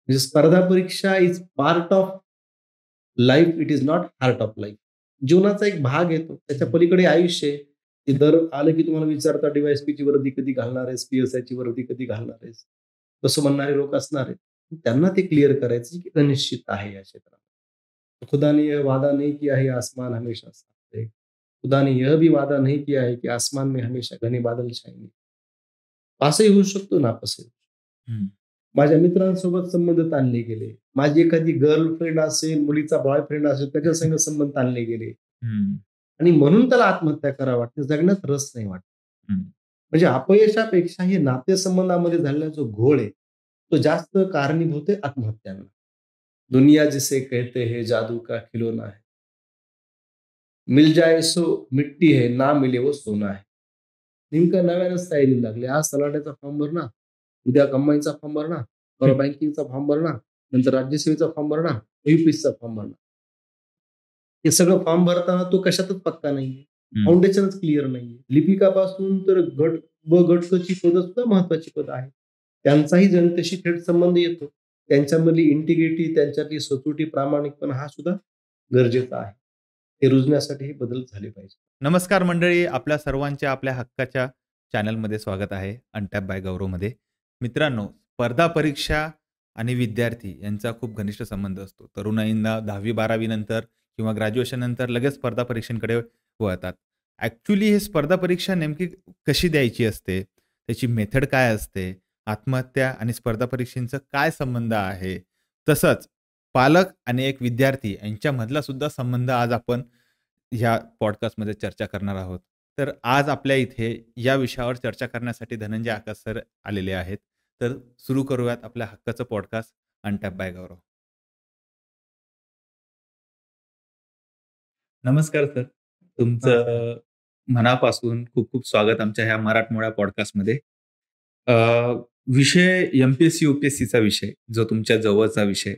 म्हणजे स्पर्धा परीक्षा is part of life, it is not heart of life. जीवनाचा एक भाग येतो. त्याच्या पलीकडे आयुष्य आहे. ते दर आलं की तुम्हाला विचारतात डी-वाय-एस-पीची वर्दी कधी घालणार आहेस? पी-एस-आयची वर्दी कधी घालणार आहेस? तसं म्हणणारे लोक असणार आहेत. त्यांना ते क्लिअर करायचं की अनिश्चित आहे या क्षेत्रात. खुदा ने यह वादा नहीं किया है आसमान हमेशा साफ रहेगा. खुदा ने यह भी वादा नहीं किया है कि आसमान में हमेशा घने बादल छाएंगे. असंही होऊ शकतो, नापसंही. हं. माझ्या मित्रांसोबत संबंध ताणले गेले. माझी एखादी गर्लफ्रेंड असेल, मुलीचा बॉयफ्रेंड असेल, त्याच्या संग संबंध ताणले गेले हं. आणि म्हणून त्याला आत्महत्या करावं वाटते. जगण्यात रस नाही वाटत. हं. म्हणजे अपयशापेक्षा हे नातेसंबंधामध्ये झालेला जो घोळ आहे, तो जास्त कारणीभूत आहे आत्महत्यांना. दुनिया जिसे कहते हैं जादू का खिलौना है. मिल जाए सो मिट्टी है, ना मिले वो सोना है. नेमकं नव्यानंच तयारीला लागले. आज तलाठ्याचा फॉर्म भरणार, उद्या कंबाईनचा फॉर्म भरणार, परवा बँकिंगचा फॉर्म भरणार, नंतर राज्यसेवेचा फॉर्म भरणार, यूपीएससीचा फॉर्म भरणार. हे सगळं फॉर्म भरताना तो कशातच पक्का नाहीये. फाउंडेशनच क्लिअर नाहीये. लिपिकापासून तर गट ब गट क ची पदं सुद्धा महत्वाची पदं आहेत. त्यांचाही जनतेशी थेट संबंध येतो. त्यांच्यामधली इंटिग्रिटी, त्यांच्यातली सचोटी, प्रामाणिकपणा हा सुद्धा गरजेचा आहे. ते रुजण्यासाठी हे बदल झाले पाहिजे. नमस्कार मंडळी, आपल्या सर्वांच्या आपल्या हक्काच्या चॅनलमध्ये स्वागत आहे अनटॅप बाय गौरवमध्ये. मित्रांनो, स्पर्धा परीक्षा आणि विद्यार्थी यांचा खूप घनिष्ठ संबंध असतो. तरुणाईंना 10वी-12वी नंतर किंवा ग्रॅज्युएशन नंतर लगेच स्पर्धा परीक्षांकडे वळतात. ॲक्च्युली हे स्पर्धा परीक्षा नेमकी कशी द्यायची असते, त्याची मेथड काय असते, आत्महत्या आणि स्पर्धा परीक्षेचा काय संबंध आहे, तसंच पालक आणि एक विद्यार्थी यांच्यामधला सुद्धा संबंध आज आपण ह्या पॉडकास्टमध्ये चर्चा करणार आहोत. तर आज आपल्या इथे या विषयावर चर्चा करण्यासाठी धनंजय आकाश सर आलेले आहेत. तर सुरू करूयात आपल्या हक्काचं पॉडकास्ट अनटॅप बाय गौरव. नमस्कार सर, तुमचं मनापासून खूप खूप स्वागत आमच्या ह्या मराठमोळ्या पॉडकास्टमध्ये. विषय एमपीएससी यूपीएससीचा विषय, जो तुमच्या जवळचा विषय.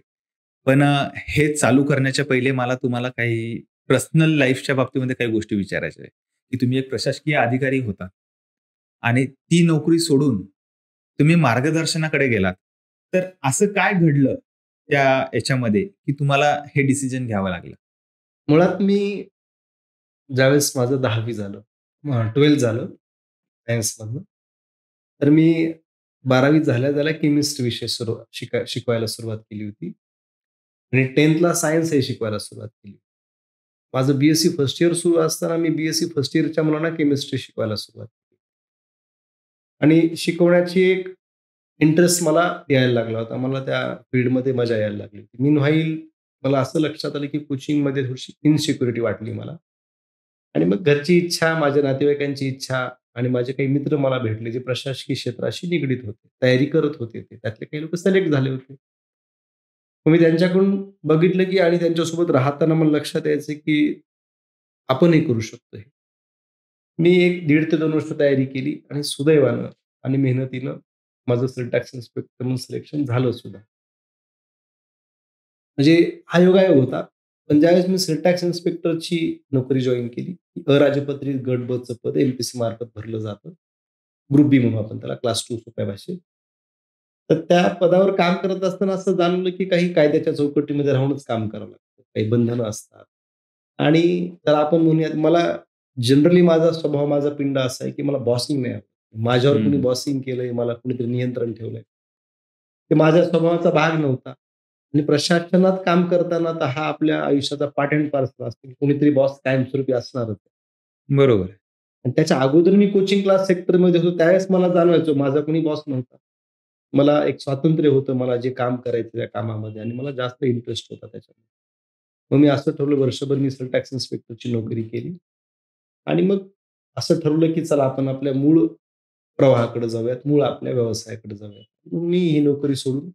पण हे चालू करण्याच्या पहिले मला तुम्हाला काही पर्सनल लाईफच्या बाबतीमध्ये काही गोष्टी विचारायच्या आहे, की तुम्ही एक प्रशासकीय अधिकारी होता आणि ती नोकरी सोडून तुम्ही मार्गदर्शनाकडे गेलात. तर असं काय घडलं त्या याच्यामध्ये, की तुम्हाला हे डिसिजन घ्यावं लागलं? मुळात मी ज्यावेळेस माझं 10वी झालं, 12th झालं सायन्समधनं, तर मी 12वी झाल्या केमिस्ट्री विषय शिकवायला सुरुवात केली होती आणि 10thला सायन्स हे शिकवायला सुरुवात केली. माझं बी-एस-सी फर्स्ट इयर सुरू असताना मी बी-एस-सी फर्स्ट इयरच्या मुलांना केमिस्ट्री शिकवायला सुरुवात केली. आणि शिकवण्याची एक इंटरेस्ट मला यायला लागला होता. मला त्या फील्डमध्ये मजा यायला लागली होती. मीनव्हाईल मला असं लक्षात आलं, की कोचिंगमध्ये थोडीशी इन्सिक्युरिटी वाटली मला. आणि मग घरची इच्छा, माझ्या नातेवाईकांची इच्छा आणि माझे काही मित्र मला भेटले, जे प्रशासकीय क्षेत्राशी निगडीत होते. तयारी करत होते ते. त्यातले काही लोक सिलेक्ट झाले होते. मग मी त्यांच्याकडून बघितलं, की आणि त्यांच्यासोबत राहताना मला लक्षात यायचं, की आपणही करू शकतो हे. मी एक 1.5 ते 2 वर्ष तयारी केली आणि सुदैवानं आणि मेहनतीनं माझं सेल टॅक्स इन्स्पेक्टर म्हणून सिलेक्शन झालं सुद्धा. म्हणजे हा योगायोग होता. पण ज्यावेळेस मी सेल टॅक्स इन्स्पेक्टरची नोकरी जॉइन केली, अराजपत्रित गट ब चं पद एमपीसी मार्फत भरलं जातं. ग्रुप बी म्हणू आपण त्याला, क्लास 2 सोप्या भाषेत. तर त्या पदावर काम करत असताना असं जाणवलं, की काही कायद्याच्या चौकटीमध्ये राहूनच काम करावं लागतं. काही बंधनं असतात. आणि तर आपण म्हणूयात, मला जनरली माझा स्वभाव, माझा पिंड असा आहे, की मला बॉसिंग नाही आवडत. माझ्यावर कुणी बॉसिंग केलंय, मला कुणीतरी नियंत्रण ठेवलंय. ते माझ्या स्वभावाचा भाग नव्हता. आणि प्रशासनात काम करताना तर हा आपल्या आयुष्याचा पार्ट अँड पार्सल असतो, की कोणीतरी बॉस कायमस्वरूपी असणारच. बरोबर आहे. आणि त्याच्या अगोदर मी कोचिंग क्लास सेक्टरमध्ये होतो, त्यावेळेस मला जाणवायचं माझा कोणी बॉस नव्हता. मला एक स्वातंत्र्य होतं, मला जे काम करायचं त्या कामामध्ये आणि मला जास्त इंटरेस्ट होता त्याच्यामध्ये. मग मी असं ठरवलं, वर्षभर मी सेल टॅक्स इन्स्पेक्टरची नोकरी केली आणि मग असं ठरवलं, की चला आपण आपल्या मूळ प्रवाहाकडे जाऊयात, मूळ आपल्या व्यवसायाकडे जाऊयात. मग मी ही नोकरी सोडून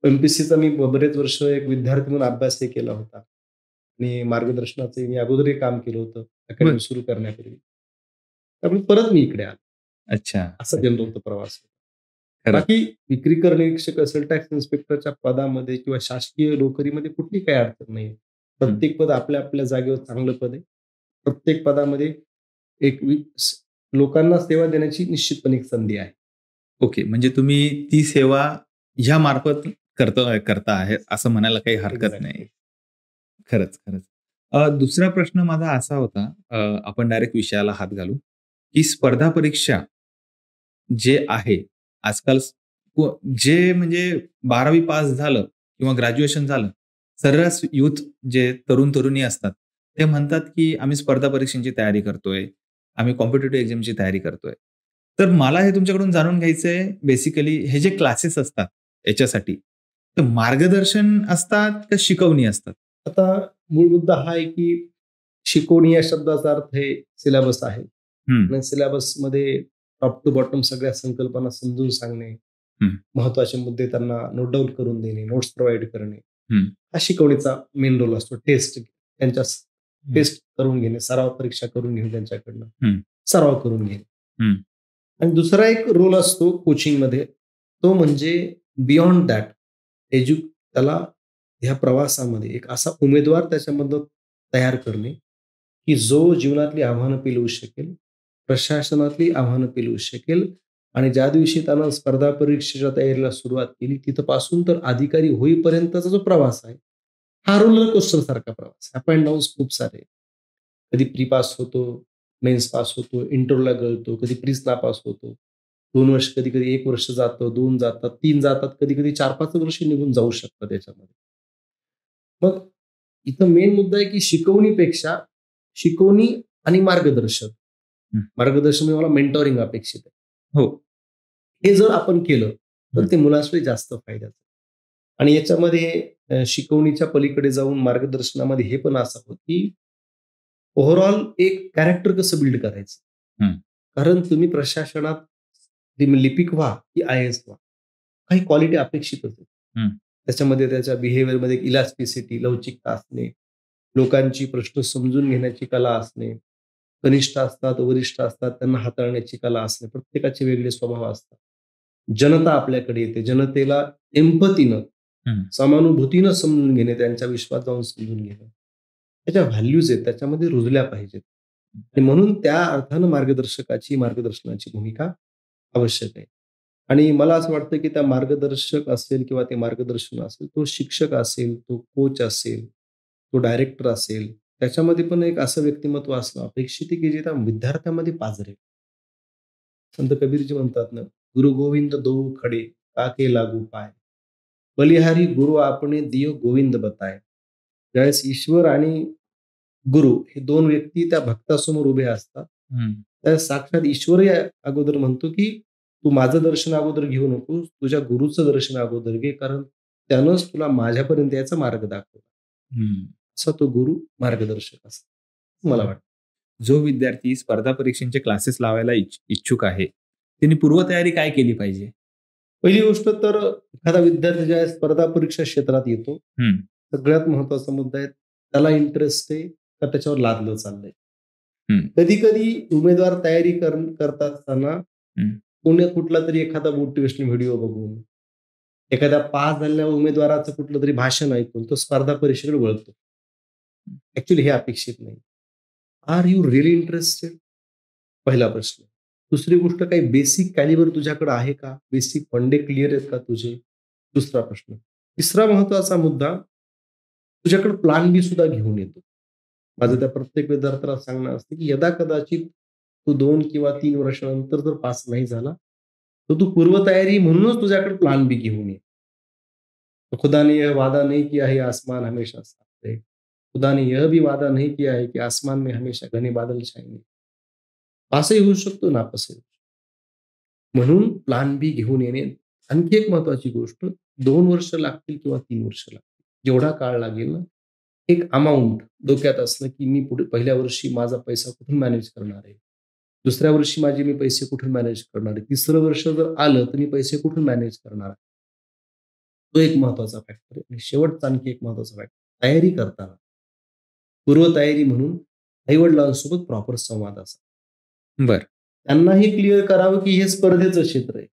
एमपीसीचा मी बरेच वर्ष एक विद्यार्थी म्हणून अभ्यासही केला होता आणि मार्गदर्शनाचं मी अगोदरही काम केलं होतं अकॅडमी सुरू करण्यापूर्वी. त्यामुळे परत मी इकडे आलो. अच्छा. असा जनरल तो प्रवास. खरं. बाकी विक्री कर निरीक्षक, सेल टॅक्स इन्स्पेक्टरच्या पदामध्ये किंवा शासकीय नोकरीमध्ये कुठली काही अडचण नाही. प्रत्येक पद आपल्या आपल्या जागेवर चांगलं पद आहे. प्रत्येक पदामध्ये एक लोकांना सेवा देण्याची निश्चितपणे एक संधी आहे. ओके. म्हणजे तुम्ही ती सेवा ह्या मार्फत करता आहे असं म्हणायला काही हरकत नाही. एक्झॅक्टली. खरंच, खरंच. दुसरा प्रश्न माझा असा होता, आपण डायरेक्ट विषयाला हात घालू, की स्पर्धा परीक्षा जे आहे आजकाल जे म्हणजे 12वी पास झालं किंवा ग्रॅज्युएशन झालं, सर्रास यूथ जे तरुण-तरुणी असतात, ते म्हणतात, की आम्ही स्पर्धा परीक्षांची तयारी करतोय, आम्ही कॉम्पिटिटिव्ह एक्झामची तयारी करतोय. तर मला हे तुमच्याकडून जाणून घ्यायचंय बेसिकली हे जे क्लासेस असतात याच्यासाठी, तर मार्गदर्शन असतात का शिकवणी असतात? आता मूळ मुद्दा हा आहे, की शिकवणी या शब्दाचा अर्थ हे सिलेबस आहे. हं, आणि सिलेबसमध्ये टॉप टू बॉटम सगळ्या संकल्पना समजून सांगणे, हं, महत्त्वाचे मुद्दे त्यांना नोट डाउन करून देणे, नोट्स प्रोव्हाईड करणे, हं, हा शिकवणीचा मेन रोल असतो. त्यांच्या हं, टेस्ट करून घेणे, सराव परीक्षा करून घेणे त्यांच्याकडनं, हं, सराव करून घेणे. हं, आणि दुसरा एक रोल असतो कोचिंगमध्ये, तो म्हणजे बियॉन्ड दॅट त्याला ह्या प्रवासामध्ये एक असा उमेदवार त्याच्यामधनं तयार करणे, की जो जीवनातली आव्हानं पेलवू शकेल, प्रशासनातली आव्हानं पेलवू शकेल आणि ज्या दिवशी त्यानं स्पर्धा परीक्षेच्या तयारीला सुरुवात केली, तिथपासून तर अधिकारी होईपर्यंतचा जो प्रवास आहे, हा रोलर कोस्टर सारखा प्रवास. अप अँड डाउन्स खूप सारे. कधी प्री पास होतो, मेन्स पास होतो, इंटरव्ह्यूला गळतो, कधी प्रीच नापास होतो. 2 वर्ष, कधी-कधी 1 वर्ष जातं, 2 जातात, 3 जातात, कधी-कधी 4-5 वर्ष निघून जाऊ शकतात याच्यामध्ये. मग इथं मेन मुद्दा आहे, की शिकवणी आणि मार्गदर्शन. हं. मार्गदर्शन म्हणजे मला मेंटॉरिंग अपेक्षित आहे. हो. हे जर आपण केलं, तर हं, ते मुलांसाठी जास्त फायद्याचं. आणि याच्यामध्ये शिकवणीच्या पलीकडे जाऊन मार्गदर्शनामध्ये हे पण असावं, की ओव्हरऑल एक कॅरेक्टर कसं बिल्ड करायचं. हं, कारण तुम्ही प्रशासनात लिपिक व्हा, की आय-ए-एस व्हा. काही क्वालिटी अपेक्षितच आहे. हं, त्याच्यामध्ये त्याच्या बिहेवियरमध्ये इलॅस्टिसिटी, लवचिकता असणे, लोकांची प्रश्न समजून घेण्याची कला असणे, कनिष्ठ असतात, वरिष्ठ असतात, त्यांना हाताळण्याची कला असणे. प्रत्येकाचे वेगळे स्वभाव असतात. जनता आपल्याकडे येते. जनतेला एम्पथीनं, हं. समानुभूतीनं समजून घेणे, त्यांच्या विश्वात जाऊन समजून घेणे. त्याच्या व्हॅल्यूज आहेत, त्याच्यामध्ये रुजल्या पाहिजेत. आणि म्हणून त्या अर्थानं मार्गदर्शनाची भूमिका आवश्यक आहे. आणि मला असं वाटतं, की त्या मार्गदर्शक असेल किंवा ते मार्गदर्शन असेल, तो शिक्षक असेल, तो कोच असेल, तो डायरेक्टर असेल, त्याच्यामध्ये पण एक असं व्यक्तिमत्व असणं अपेक्षित आहे, की जे त्या विद्यार्थ्यामध्ये पाझरेल. संत कबीरजी म्हणतात ना, "गुरु गोविंद दोऊ खडे, काके लागू पाय. बलिहारी गुरु आपणे दियो गोविंद बताय." ज्यावेळेस ईश्वर आणि गुरु हे 2 व्यक्ती त्या भक्तासमोर उभे असतात. हं, त्यावेळेस साक्षात ईश्वरही अगोदर म्हणतो, की "तू माझं दर्शन अगोदर घेऊ नकोस, तुझ्या गुरुचं दर्शन अगोदर घे, कारण त्यानंच तुला माझ्यापर्यंत यायचा मार्ग दाखवला." हं. असा तो गुरु मार्गदर्शक असतो, मला वाटतं. जो विद्यार्थी स्पर्धा परीक्षांचे क्लासेस लावायला इच्छुक आहे, त्यांनी पूर्वतयारी काय केली पाहिजे? पहिली गोष्ट तर एखादा विद्यार्थी ज्यावेळेस स्पर्धा परीक्षा क्षेत्रात येतो, हं, सगळ्यात महत्त्वाचा मुद्दा आहे, त्याला इंटरेस्ट आहे का त्याच्यावर लादलं चाललंय. हं, कधी-कधी उमेदवार तयारी करत असताना हं, कुठलातरी एखादा मोटिव्हेशनल व्हिडिओ बघून, एखाद्या पास झालेल्या उमेदवाराचं कुठलं तरी भाषण ऐकून तो स्पर्धा परीक्षेकडे वळतो. ॲक्चुअली हे अपेक्षित नाही. Are you really interested? पहिला प्रश्न. दुसरी गोष्ट काही बेसिक कॅलिबर तुझ्याकडे आहे का? बेसिक फंडे क्लिअर आहेत का तुझे? दुसरा प्रश्न. तिसरा महत्त्वाचा मुद्दा, तुझ्याकडे प्लॅन बी सुद्धा घेऊन येतो. माझं हं, त्या प्रत्येक विद्यार्थ्याला सांगणं असतं, की यदाकदाचित तू 2 किंवा 3 वर्षानंतर जर पास नाही झाला, तर तू पूर्वतयारी म्हणूनच तुझ्याकडे प्लॅन बी घेऊन ये. तो खुदा ने यह वादा नहीं किया है, ये आसमान हमेशा साफ रहे. खुदा ने यह भी वादा नहीं किया है, की आसमान में हमेशा घने बादल छाएंगे. असंही होऊ शकतो, नापासही होऊ शकतो. म्हणून प्लॅन बी घेऊन येणे. आणखी एक महत्त्वाची गोष्ट, 2 वर्ष लागतील किंवा 3 वर्ष लागतील. जेवढा काळ लागेल ना, एक अमाउंट डोक्यात असणं, की मी पुढे पहिल्या वर्षी माझा पैसा कुठून मॅनेज करणार आहे. दुसऱ्या वर्षी माझे मी पैसे कुठून मॅनेज करणार आहे. तिसरं वर्ष जर आलं, तर मी पैसे कुठून मॅनेज करणार आहे. तो एक महत्त्वाचा फॅक्टर आहे. आणि शेवटचा आणखी एक महत्त्वाचा फॅक्टर, तयारी करताना पूर्वतयारी म्हणून आई-वडिलांसोबत प्रॉपर संवाद असावा. बरं. त्यांनाही क्लिअर करावं, की हे स्पर्धेचं क्षेत्र आहे.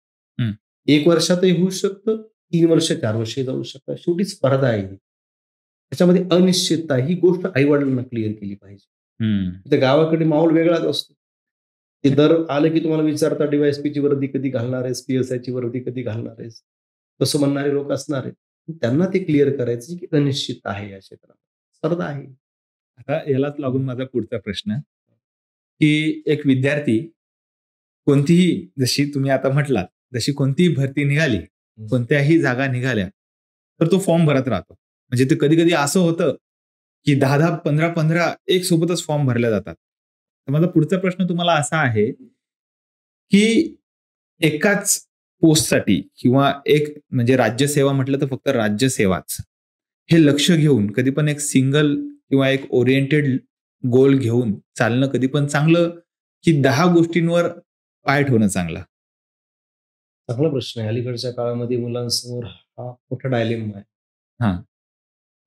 हं, 1 वर्षातही होऊ शकतं, 3 वर्ष, 4 वर्षही जाऊ शकतात. शेवटी स्पर्धा आहे ही. त्याच्यामध्ये अनिश्चितता ही गोष्ट आई-वडिलांना क्लिअर केली पाहिजे. हं. तर गावाकडे माहोल वेगळाच असतो. ते दर आलं, की तुम्हाला विचारतात, डी-वाय-एस-पीची वर्दी कधी घालणार आहेस? पी-एस-आयची वर्दी कधी घालणार आहेस? तसं म्हणणारे लोक असणार आहेत. त्यांना ते क्लिअर करायचं की अनिश्चित आहे या क्षेत्रात. स्पर्धा आहे. आता यालाच लागून माझा पुढचा प्रश्न, की एक विद्यार्थी कोणतीही जशी तुम्ही आता म्हटलात, जशी कोणतीही भरती निघाली, कोणत्याही जागा निघाल्या, तर तो फॉर्म भरत राहतो. म्हणजे ते कधी-कधी असं होतं, की 10-10, 15-15 एक सोबतच फॉर्म भरले जातात. तर माझा पुढचा प्रश्न तुम्हाला असा आहे, की एकाच पोस्टसाठी किंवा एक म्हणजे राज्यसेवा म्हटलं तर फक्त राज्यसेवाच. हे लक्ष घेऊन कधी पण एक सिंगल किंवा एक ओरिएंटेड गोल घेऊन चालणं कधी पण चांगलं, की 10 गोष्टींवर पाय ठेवणं चांगलं? चांगला प्रश्न आहे. अलीकडच्या काळामध्ये मुलांसमोर हा मोठा डायलेमा आहे. हां.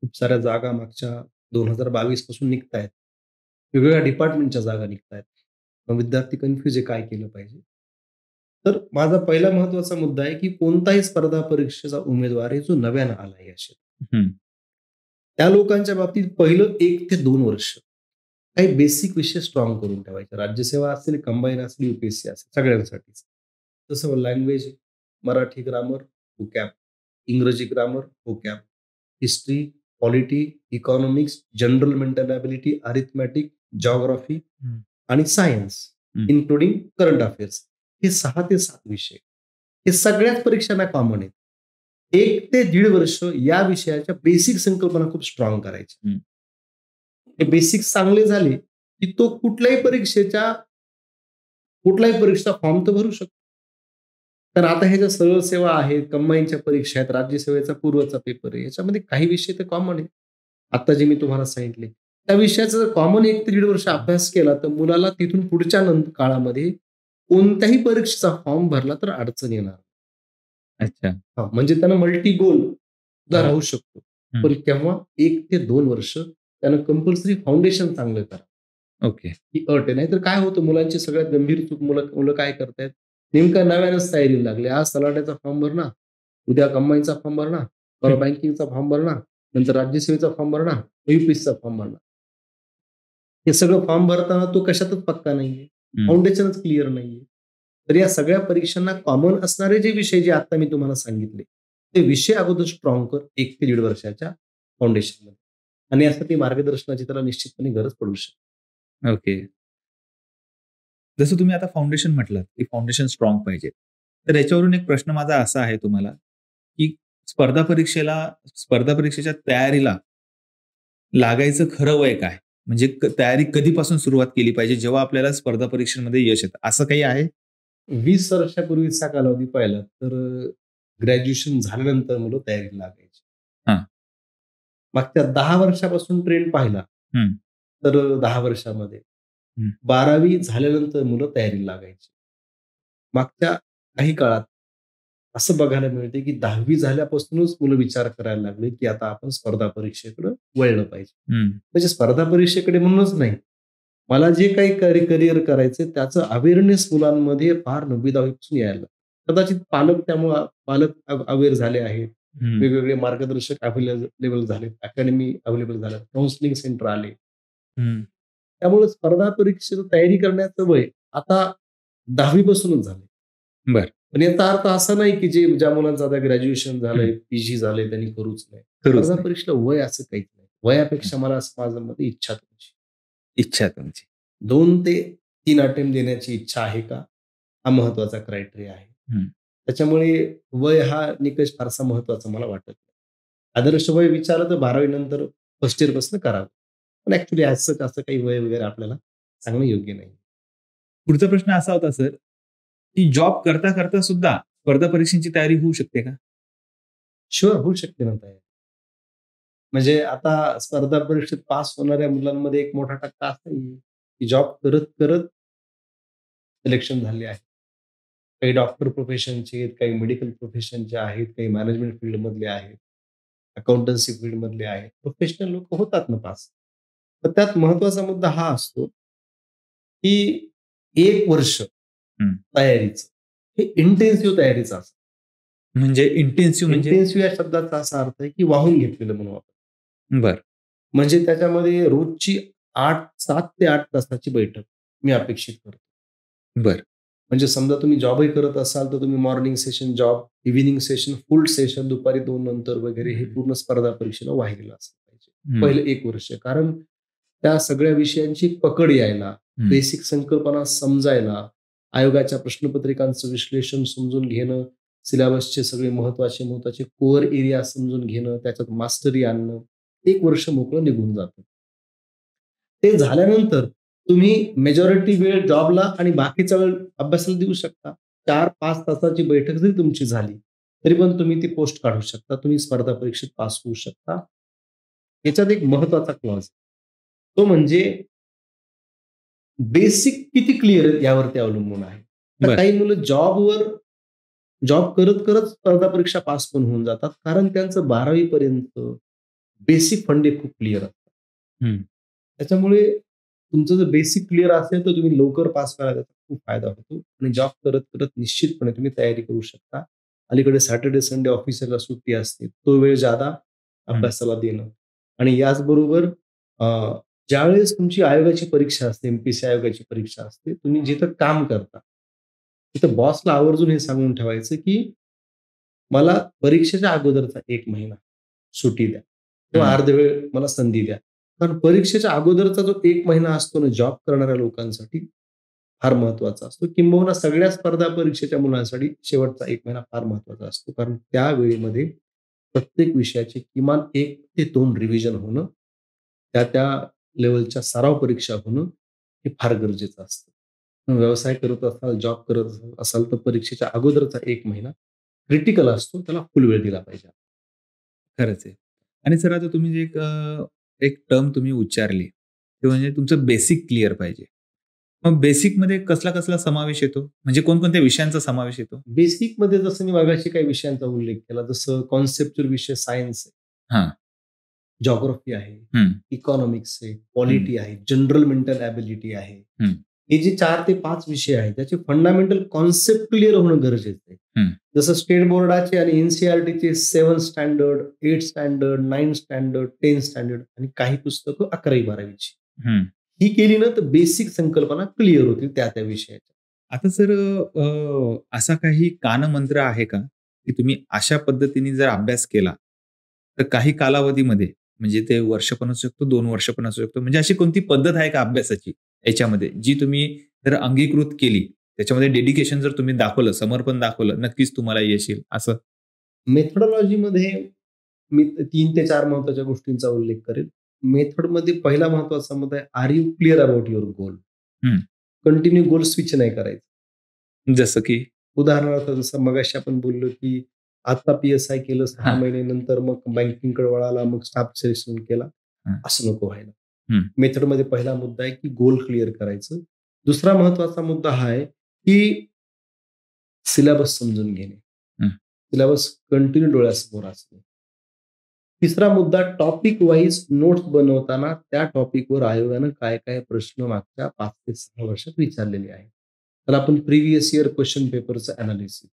खूप साऱ्या जागा मागच्या 2022 पासून निघतायत. वेगवेगळ्या डिपार्टमेंटच्या जागा निघतायत. मग विद्यार्थी कन्फ्यूज आहे काय केलं पाहिजे. तर माझा पहिला महत्त्वाचा मुद्दा आहे, की कोणताही स्पर्धा परीक्षेचा उमेदवार आहे जो नव्यानं आला आहे या क्षेत्रात. हं. त्या लोकांच्या बाबतीत पहिलं 1 ते 2 वर्ष काही बेसिक विषय स्ट्रॉंग करून ठेवायचे. राज्यसेवा असेल, कंबाईन असेल, यू-पी-एस-सी असेल सगळ्यांसाठीच. जसं लँग्वेज, मराठी ग्रामर, व्होकॅब, इंग्रजी grammar, vocab, history, polity, economics, general mental ability, arithmetic, geography हं. आणि सायन्स, हं. Including current affairs. हे 6 ते 7 विषय. हे सगळ्याच परीक्षांना कॉमन आहेत. 1 ते दीड वर्ष या विषयाच्या बेसिक संकल्पना खूप स्ट्रॉंग करायच्या. हं. हे बेसिक्स चांगले झाले, की तो कुठल्याही परीक्षेचा फॉर्म तर भरू शकतो. तर आता हे ज्या सरळ सेवा आहेत, कंबाईनच्या परीक्षा आहेत, राज्यसेवेचा पूर्वचा पेपर आहे, याच्यामध्ये काही विषय तर कॉमन आहे. आता जे मी तुम्हाला सांगितले. त्या विषयाचा जर कॉमन 1 ते दीड वर्ष अभ्यास केला, तर मुलाला तिथून पुढच्या काळामध्ये कोणत्याही परीक्षेचा फॉर्म भरला तर अडचण येणार नाही. अच्छा. हां, म्हणजे त्यानं मल्टी गोल सुद्धा राहू शकतो. हं. पण केव्हा 1 ते 2 वर्ष त्यानं कंपल्सरी फाउंडेशन चांगलं करा. ओके. ही अट आहे. नाहीतर काय होतं मुलांची सगळ्यात गंभीर चूक मुलं मुलं काय करतायत, नेमका नव्यानंच तयारीला लागले. आज तलाठ्याचा फॉर्म भरणार, उद्या कंबाईनचा फॉर्म भरणार, परवा बँकिंगचा फॉर्म भरणार, नंतर राज्यसेवेचा फॉर्म भरणार, यू-पी-एस-सीचा फॉर्म भरणार. हे सगळं फॉर्म भरताना तो कशातच पक्का नाहीये. हं. फाउंडेशनच क्लिअर नाहीये. तर या सगळ्या परीक्षांना कॉमन असणारे जे विषय जे आता मी तुम्हाला सांगितले, ते विषय अगोदर स्ट्रॉंग कर 1 ते दीड वर्षाच्या फाउंडेशनमध्ये. आणि यासाठी मार्गदर्शनाची त्याला निश्चितपणे गरज पडू शकते. ओके. जसं तुम्ही आता फाउंडेशन म्हटलात, की फाउंडेशन स्ट्रॉंग पाहिजे. तर याच्यावरून एक प्रश्न माझा असा आहे तुम्हाला, की स्पर्धा परीक्षेच्या तयारीला लागायचं खरं वय काय? म्हणजे तयारी कधीपासून सुरुवात केली पाहिजे, जेव्हा आपल्याला स्पर्धा परीक्षेमध्ये यश येतं, असं काही आहे? 20 वर्षापूर्वीचा कालावधी पाहिला तर ग्रॅज्युएशन झाल्यानंतर मुलं तयारीला लागायची. हां. मागच्या 10 वर्षापासून ट्रेंड पाहिला, हं. तर 10 वर्षामध्ये हं. 12वी झाल्यानंतर मुलं तयारीला लागायची. मागच्या काही काळात असं बघायला मिळते, की 10वी झाल्यापासूनच मुलं विचार करायला लागले, की आता आपण स्पर्धा परीक्षेकडे वळलं पाहिजे. हं. म्हणजे स्पर्धा परीक्षेकडे म्हणूनच नाही, मला जे काही करियर करायचंय त्याचं अवेअरनेस मुलांमध्ये फार 9वी-10वी पासून यायला लागलं. कदाचित पालक अवेअर झाले आहेत. हं. वेगवेगळे मार्गदर्शक अवेलेबल झालेत, अकॅडमी अवेलेबल झाल्यात, काउन्सिलिंग सेंटर आले. हं. त्यामुळे स्पर्धा परीक्षेची तयारी करण्याचं वय आता 10वी पासूनच झालंय. बरं. पण याचा अर्थ असा नाही, की ज्या मुलांचं आता ग्रॅज्युएशन झालंय, हं. पी-जी झालंय त्यांनी करूच नाही. करूच स्पर्धा नाही. परीक्षेला वय असं काहीच नाही. वयापेक्षा मला असं माझं मत आहे इच्छा तुमची. इच्छा तुमची. 2 ते 3 अटेम्प्ट देण्याची इच्छा आहे का? हा महत्त्वाचा क्रायटेरिया आहे. हं. त्याच्यामुळे वय हा निकष फारसा महत्त्वाचा मला वाटत नाही. आदर्श वय विचारलं तर 12वी नंतर फर्स्ट इयरपासून करावं. पण ॲक्चुअली असं काही वय वगैरे आपल्याला सांगणं योग्य नाही. पुढचा प्रश्न असा होता सर, की जॉब करता सुद्धा स्पर्धा परीक्षांची तयारी होऊ शकते का? शुअर होऊ शकते ना तयारी. म्हणजे आता स्पर्धा परीक्षेत पास होणाऱ्या मुलांमध्ये एक मोठा टक्का असाही की जॉब करत सिलेक्शन झाले आहे. काही डॉक्टर प्रोफेशनचे आहेत, काही मेडिकल प्रोफेशनचे आहेत, काही मॅनेजमेंट फील्डमधले आहेत, अकाउंटन्सी फील्डमधले आहेत. प्रोफेशनल लोकं होतात ना पास. तर त्यात महत्त्वाचा मुद्दा हा असतो, की 1 वर्ष हं. तयारीचं हे इंटेन्सिव्ह तयारीचं असतं. म्हणजे इंटेन्सिव्ह म्हणजे? इंटेन्सिव्ह या शब्दाचा असा अर्थ आहे, की वाहून घेतलेलं म्हणू आपण. बरं. म्हणजे त्याच्यामध्ये रोजची 7 ते 8 तासाची बैठक मी अपेक्षित करतो. बरं. म्हणजे समजा तुम्ही जॉबही करत असाल, तर तुम्ही morning session job, evening session, फुल सेशन दुपारी 2 नंतर वगैरे हे पूर्ण स्पर्धा परीक्षेला वाहिलेलं असलं पाहिजे. हं, पहिलं 1 वर्ष. कारण त्या सगळ्या विषयांची पकड यायला, हं, बेसिक संकल्पना समजायला, आयोगाच्या प्रश्नपत्रिकांचं विश्लेषण समजून घेणं, सिलेबसचे सगळे महत्त्वाचे कोर एरिया समजून घेणं, त्याच्यात मास्टरी आणणं, 1 वर्ष मोकळं निघून जातं. ते झाल्यानंतर तुम्ही मेजॉरिटी वेळ जॉबला आणि बाकीचा वेळ अभ्यासाला देऊ शकता. 4-5 तासाची बैठक जरी तुमची झाली, तरी पण तुम्ही ती पोस्ट काढू शकता. तुम्ही स्पर्धा परीक्षेत पास होऊ शकता. याच्यात एक महत्त्वाचा क्लॉज तो म्हणजे बेसिक किती क्लिअर आहेत यावरती अवलंबून आहे. तर बरं. काही मुलं जॉब करत स्पर्धा परीक्षा पास पण होऊन जातात. कारण त्यांचं 12वी पर्यंत बेसिक फंडे खूप क्लिअर असतात. हं, त्याच्यामुळे तुमचं जर बेसिक क्लिअर असेल, तर तुम्ही लवकर पास व्हायला त्याचा खूप फायदा होतो आणि जॉब करत निश्चितपणे तुम्ही तयारी करू शकता. अलीकडे सॅटर्डे, संडे ऑफिसरला सुट्टी असते. तो वेळ जादा हं. अभ्यासाला देणं आणि याचबरोबर अ, ज्यावेळेस तुमची आयोगाची परीक्षा असते, एम-पी-एस-सी आयोगाची परीक्षा असते, तुम्ही जिथं काम करता, तिथं बॉसला आवर्जून हे सांगून ठेवायचं, की मला परीक्षेच्या अगोदरचा 1 महिना सुट्टी द्या किंवा हं, अर्धवेळ मला संधी द्या. कारण परीक्षेच्या अगोदरचा जो 1 महिना असतो ना, जॉब करणाऱ्या लोकांसाठी फार महत्त्वाचा असतो. किंबहुना सगळ्या स्पर्धा परीक्षेच्या मुलांसाठी शेवटचा 1 महिना फार महत्त्वाचा असतो. कारण त्या वेळेमध्ये प्रत्येक विषयाचे किमान 1 ते 2 रिव्हिजन होणं, त्या लेव्हलच्या सराव परीक्षा होणं, हे फार गरजेचं असतं. व्यवसाय करत असाल, जॉब करत असाल, तर परीक्षेच्या अगोदरचा 1 महिना क्रिटिकल असतो. त्याला फुल वेळ दिला पाहिजे. खरंच आहे. आणि सर आता तुम्ही जे एक टर्म तुम्ही उच्चारली, ते म्हणजे तुमचं बेसिक क्लिअर पाहिजे. मग बेसिकमध्ये कसला-कसला समावेश येतो? म्हणजे कोणकोणत्या विषयांचा समावेश येतो? बेसिकमध्ये जसं मी मगाशी काही विषयांचा उल्लेख केला, जसं कॉन्सेप्च्युअल विषय सायन्स आहे, हां. जिओग्राफी आहे, हं, इकॉनॉमिक्स आहे, हं, पॉलिटी आहे, जनरल मेंटल एबिलिटी आहे. हं, हे जे 4 ते 5 विषय आहेत, त्याचे फंडामेंटल कॉन्सेप्ट क्लिअर होणं गरजेचं आहे. हं, जसं स्टेट बोर्डाचे आणि एन-सी-आर-टीचे 7 स्टँडर्ड, 8 स्टँडर्ड, 9 स्टँडर्ड, 10 स्टँडर्ड आणि काही पुस्तकं 11वी-12वीची. हं. ही केली ना, तर बेसिक संकल्पना क्लिअर होतील त्या विषयाच्या. आता सर असा काही कानमंत्र आहे का, की तुम्ही अशा पद्धतीने जर अभ्यास केला, तर काही कालावधीमध्ये म्हणजे ते वर्ष पण असू शकतो, 2 वर्ष पण असू शकतो. म्हणजे अशी कोणती पद्धत आहे का अभ्यासाची याच्यामध्ये, जी तुम्ही जर अंगीकृत केली, त्याच्यामध्ये डेडिकेशन जर तुम्ही दाखवलं, समर्पण दाखवलं, नक्कीच तुम्हाला यश येईल असं? मेथोडॉलॉजीमध्ये मी 3 ते 4 महत्त्वाच्या गोष्टींचा उल्लेख करेन. मेथडमध्ये पहिला महत्त्वाचा मुद्दा आहे, are you clear about your goal? हं. कंटिन्यू गोल स्विच नाही करायचं. जसं की उदाहरणार्थ जसं मगाशी आपण बोललो, की आता पी-एस-आय केलं 6 हां, महिन्यानंतर मग बँकिंगकडे वळाला, मग स्टाफ सिलेक्शन केला. हां. असं नको व्हायला. हं, मेथडमध्ये पहिला मुद्दा आहे, की गोल क्लिअर करायचं. दुसरा महत्त्वाचा मुद्दा हा आहे, की सिलेबस समजून घेणे. हं, सिलेबस कंटिन्यू डोळ्यासमोर असणे. तिसरा मुद्दा टॉपिक वाईज नोट्स बनवताना त्या टॉपिकवर आयोगानं काय-काय प्रश्न मागच्या 5 ते 6 वर्षात विचारलेले आहेत. त्याला आपण प्रिव्हियस इयर क्वेशन पेपरचं एनालिसिस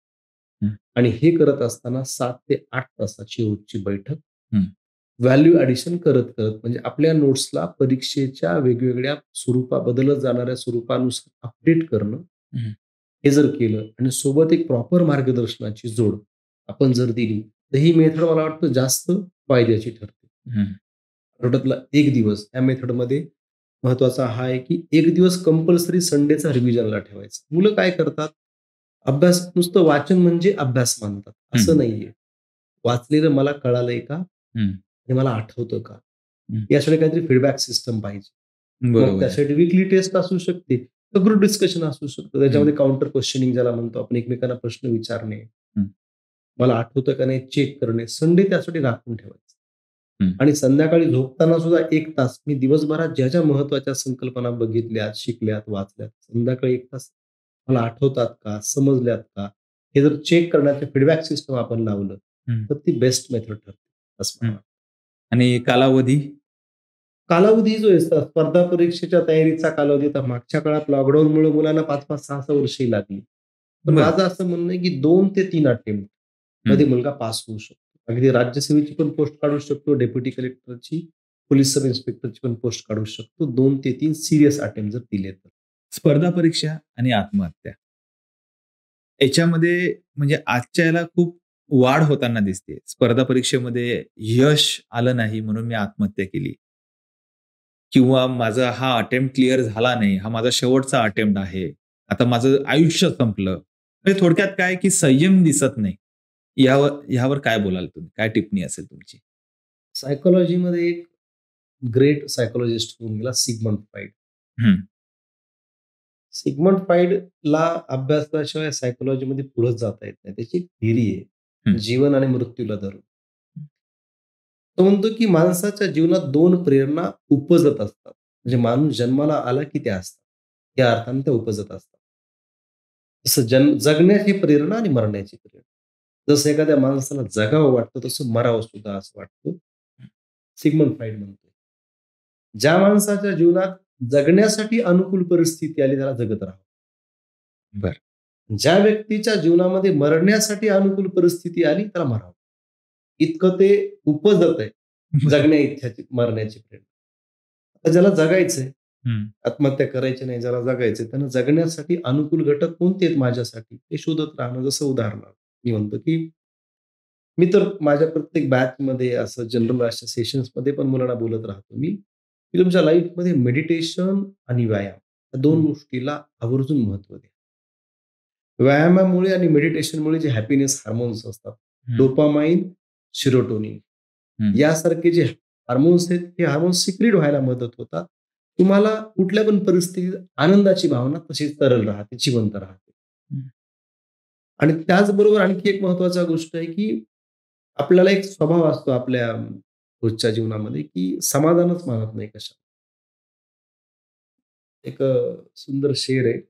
हं, आणि हे करत असताना 7 ते 8 तासाची रोजची बैठक. हं, व्हॅल्यू ॲडिशन करत म्हणजे आपल्या नोट्सला परीक्षेच्या वेगवेगळ्या बदलत जाणाऱ्या स्वरूपानुसार अपडेट करणं. हं, हे जर केलं आणि सोबत एक प्रॉपर मार्गदर्शनाची जोड आपण जर दिली, तर ही मेथड मला वाटतं जास्त फायद्याची ठरते. हं, आठवड्यातला 1 दिवस या मेथडमध्ये महत्त्वाचा हा आहे, की 1 दिवस कंपल्सरी संडेचा रिव्हिजनला ठेवायचा. मुलं काय करतात, अभ्यास नुसतं वाचन म्हणजे अभ्यास मानतात. असं हं, नाहीये. वाचलेलं मला कळालंय का? हं, आणि मला आठवतं का? हं. यासाठी काहीतरी फीडबॅक सिस्टम पाहिजे. मग बरोबर आहे. त्यासाठी वीकली टेस्ट असू शकते. तर ग्रुप डिस्कशन असू शकतं. हं, त्याच्यामध्ये काउंटर क्वेशनिंग ज्याला म्हणतो आपण एकमेकांना प्रश्न विचारणे. हं, मला आठवतं का नाही चेक करणे. संडे त्यासाठी राखून ठेवायचा. हं, आणि संध्याकाळी झोपताना सुद्धा 1 तास मी दिवसभरात ज्या महत्त्वाच्या संकल्पना बघितल्यात, शिकल्यात, वाचल्यात, संध्याकाळी 1 तास मला आठवतात का? समजल्यात का? हे जर चेक करण्याचं फीडबॅक सिस्टम आपण लावलं, हं, तर ती बेस्ट मेथड ठरते, असं मला हं. वाटतं. आणि कालावधी? कालावधी जो आहे स्पर्धा परीक्षेच्या तयारीचा कालावधी आता मागच्या काळात लॉकडाऊनमुळे मुलांना 5-5, 6-6 वर्षही लागली. पण बरं. माझं असं म्हणणं आहे, की 2 ते 3 अटेम्प्ट हं. मध्ये मुलगा पास होऊ शकतो. अगदी राज्यसेवेची पण पोस्ट काढू शकतो, डेप्युटी कलेक्टरची, पोलिस सब इन्स्पेक्टरची पण पोस्ट काढू शकतो. 2 ते 3 सीरियस अटेम्प्ट जर दिले तर. स्पर्धा परीक्षा आणि आत्महत्या. याच्यामध्ये म्हणजे आजच्या याला खूप वाढ होताना दिसते. स्पर्धा परीक्षेमध्ये यश आलं नाही म्हणून मी आत्महत्या केली. किंवा माझा हा अटेम्प्ट क्लिअर झाला नाही. हा माझा शेवटचा अटेम्प्ट आहे. आता माझं आयुष्य संपलं. म्हणजे थोडक्यात काय की संयम दिसत नाही. ह्यावर काय बोलाल तुम्ही? काय टिप्पणी असेल तुमची? सायकॉलॉजीमध्ये एक ग्रेट सायकॉलॉजिस्ट होऊन गेला सिग्मंड फ्राइड. हं. सिग्मंड फ्राइडला अभ्यासाशिवाय सायकॉलॉजीमध्ये पुढे जाता येत नाही. त्याची एक थिअरी आहे, हं. जीवन आणि मृत्यूला धरून. तो म्हणतो की माणसाच्या जीवनात 2 प्रेरणा उपजत असतात. म्हणजे माणूस जन्माला आला की त्या असतात. या अर्थाने त्या उपजत असतात. तसं जगण्याची प्रेरणा आणि मरण्याची प्रेरणा. जसं एखाद्या माणसाला जगावं वाटतं, तसं मरावं सुद्धा असं वाटतं. सिग्मंड फ्राइड म्हणतो. ज्या माणसाच्या जीवनात जगण्यासाठी अनुकूल परिस्थिती आली त्याला जगत राहावं. बरं. ज्या व्यक्तीच्या जीवनामध्ये मरण्यासाठी अनुकूल परिस्थिती आली त्याला मरावं. इतकं ते उपजत आहे. जगण्या इच्छाची, मरण्याची प्रेरणा. आता ज्याला जगायचंय, हं. आत्महत्या करायची नाही, ज्याला जगायचंय, त्यांना जगण्यासाठी अनुकूल घटक कोणते आहेत माझ्यासाठी? ते शोधत राहणं. जसं उदाहरणार्थ मी म्हणतो, की मी तर माझ्या प्रत्येक बॅचमध्ये असं जनरल अशा सेशन्समध्ये पण मुलांना बोलत राहतो मी, की तुमच्या लाईफमध्ये मेडिटेशन आणि व्यायाम या 2 गोष्टीला आवर्जून महत्त्व द्या. व्यायामामुळे आणि मेडिटेशनमुळे जे हॅपीनेस हार्मोन्स असतात, हं. डोपामाइन, सेरोटोनिन हं. यासारखे जे हार्मोन्स आहेत, हे हार्मोन्स सिक्रीट व्हायला मदत होतात. तुम्हाला कुठल्या पण परिस्थितीत आनंदाची भावना तशीच तरल राहते, जिवंत राहते. हं. आणि त्याचबरोबर आणखी एक महत्त्वाची गोष्ट आहे, की आपल्याला एक स्वभाव असतो आपल्या रोजच्या जीवनामध्ये, की समाधानच मानत नाही कशात. एक सुंदर शेर आहे.